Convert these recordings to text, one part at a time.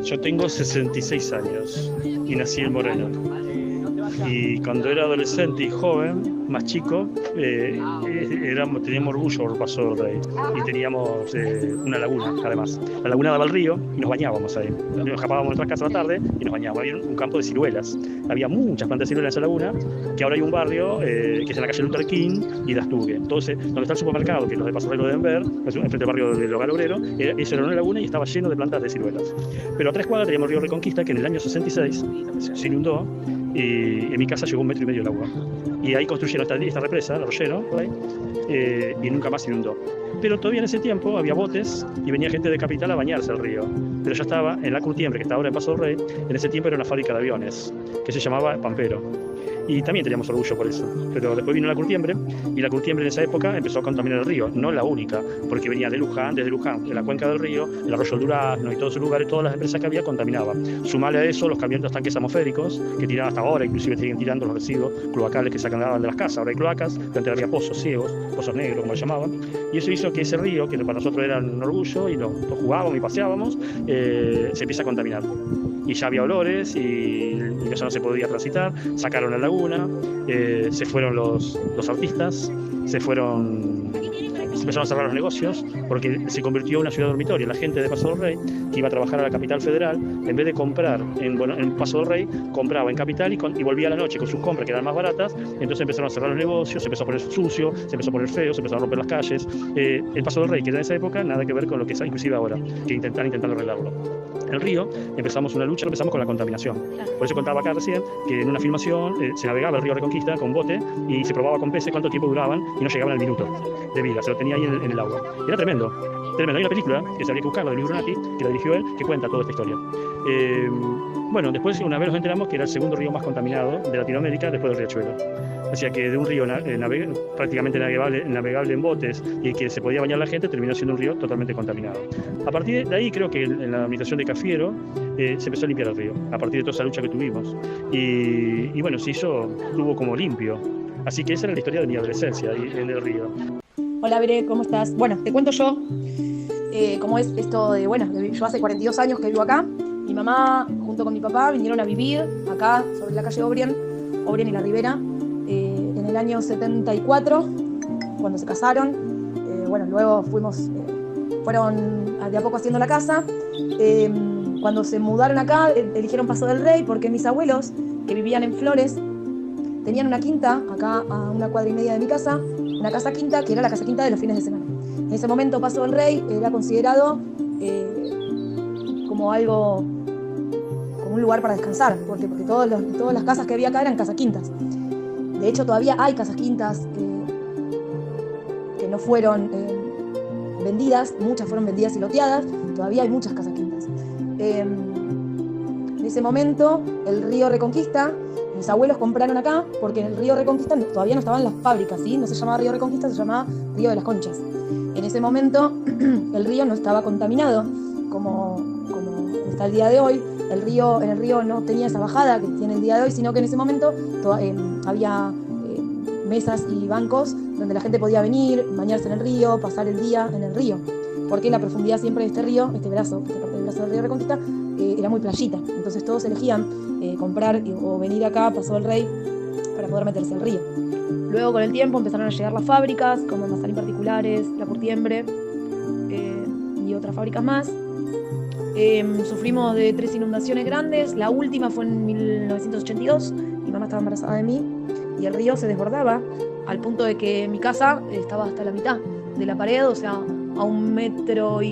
Yo tengo 66 años y nací en Moreno. Y cuando era adolescente y joven, más chico, teníamos orgullo por Paso del Rey. Y teníamos una laguna, además. La laguna daba al río y nos bañábamos ahí. Nos escapábamos de nuestras casas a la tarde y nos bañábamos. Había un campo de ciruelas. Había muchas plantas de ciruelas en esa laguna, que ahora hay un barrio que es en la calle Luther King y Las Tugue. Entonces, donde está el supermercado, que los de Paso del Rey lo deben ver, enfrente del barrio del Hogar Obrero, eso era una laguna y estaba lleno de plantas de ciruelas. Pero a 3 cuadras teníamos el río Reconquista, que en el año 66 se inundó. Y en mi casa llegó 1,5 metros de agua. Y ahí construyeron esta represa, el Rollero, y nunca más se inundó. Pero todavía en ese tiempo había botes y venía gente de Capital a bañarse al río. Pero ya estaba en la Curtiembre, que está ahora en Paso del Rey, en ese tiempo era una fábrica de aviones, que se llamaba Pampero. Y también teníamos orgullo por eso. Pero después vino la Curtiembre, y la Curtiembre en esa época empezó a contaminar el río. No la única, porque venía desde Luján, de la cuenca del río, el arroyo del Durazno y todos esos lugares, todas las empresas que había contaminaban. Sumale a eso los camiones, los tanques atmosféricos, que tiraban hasta ahora, inclusive siguen tirando los residuos cloacales que sacan de las casas. Ahora hay cloacas, pero antes había pozos ciegos, pozos negros, como le llamaban. Y eso hizo que ese río, que para nosotros era un orgullo, y lo jugábamos y paseábamos, se empieza a contaminar. Y ya había olores y ya no se podía transitar. Sacaron la laguna, se fueron los artistas, se empezaron a cerrar los negocios porque se convirtió en una ciudad dormitorio. La gente de Paso del Rey, que iba a trabajar a la capital federal, en vez de comprar en Paso del Rey, compraba en capital y volvía a la noche con sus compras que eran más baratas. Entonces empezaron a cerrar los negocios, se empezó a poner sucio, se empezó a poner feo, se empezaron a romper las calles. El Paso del Rey, que era en esa época, nada que ver con lo que es inclusive ahora, que están intentando arreglarlo. El río, empezamos una lucha, empezamos con la contaminación. Por eso contaba acá recién que en una filmación se navegaba el río Reconquista con bote y se probaba con peces cuánto tiempo duraban y no llegaban al minuto de vida, se lo tenía ahí en el agua. Era tremendo, tremendo. Hay una película que se habría que buscarla de Luis Brunati, que la dirigió él, que cuenta toda esta historia. Bueno, después una vez nos enteramos que era el segundo río más contaminado de Latinoamérica después del Riachuelo. O sea que de un río prácticamente navegable en botes y que se podía bañar la gente, terminó siendo un río totalmente contaminado. A partir de ahí creo que en la administración de Cafiero se empezó a limpiar el río, a partir de toda esa lucha que tuvimos. Y bueno, se estuvo como limpio. Así que esa era la historia de mi adolescencia en el río. Hola Bere, ¿cómo estás? Bueno, te cuento yo cómo es esto de, yo hace 42 años que vivo acá. Mi mamá junto con mi papá vinieron a vivir acá sobre la calle Obrien y La Ribera, en el año 74, cuando se casaron. Luego fueron de a poco haciendo la casa. Cuando se mudaron acá, eligieron Paso del Rey porque mis abuelos, que vivían en Flores, tenían una quinta acá a 1,5 cuadras de mi casa, una casa quinta que era la casa quinta de los fines de semana. En ese momento Paso del Rey era considerado como un lugar para descansar, porque todas las casas que había acá eran casas quintas. De hecho, todavía hay casas quintas que no fueron vendidas, muchas fueron vendidas y loteadas, todavía hay muchas casas quintas. En ese momento, el río Reconquista, mis abuelos compraron acá, porque en el río Reconquista todavía no estaban las fábricas, ¿sí? No se llamaba río Reconquista, se llamaba río de las Conchas. En ese momento, el río no estaba contaminado, como está el día de hoy. En el río no tenía esa bajada que tiene el día de hoy, sino que en ese momento había mesas y bancos donde la gente podía venir, bañarse en el río, pasar el día en el río, porque la profundidad siempre de este río, esta parte del brazo del río Reconquista, era muy playita. Entonces todos elegían comprar o venir acá a Paso del Rey para poder meterse al río. Luego, con el tiempo, empezaron a llegar las fábricas, como Mazalín Particulares, La Curtiembre y otras fábricas más. Sufrimos de 3 inundaciones grandes. La última fue en 1982. Mi mamá estaba embarazada de mí y el río se desbordaba al punto de que mi casa estaba hasta la mitad de la pared, o sea, a 1,5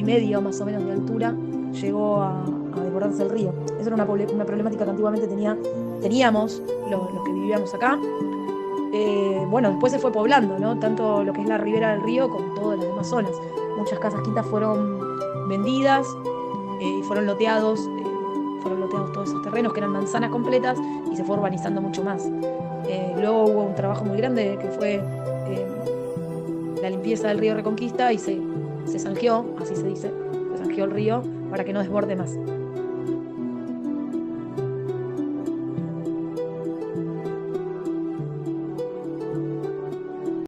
metros más o menos de altura llegó a desbordarse el río. Esa era una problemática que antiguamente teníamos los que vivíamos acá. Después se fue poblando, ¿no? Tanto lo que es la ribera del río como todas las demás zonas. Muchas casas quintas fueron vendidas y fueron loteados todos esos terrenos que eran manzanas completas y se fue urbanizando mucho más. Luego hubo un trabajo muy grande que fue la limpieza del río Reconquista y se zanjeó, así se dice, se zanjeó el río para que no desborde más.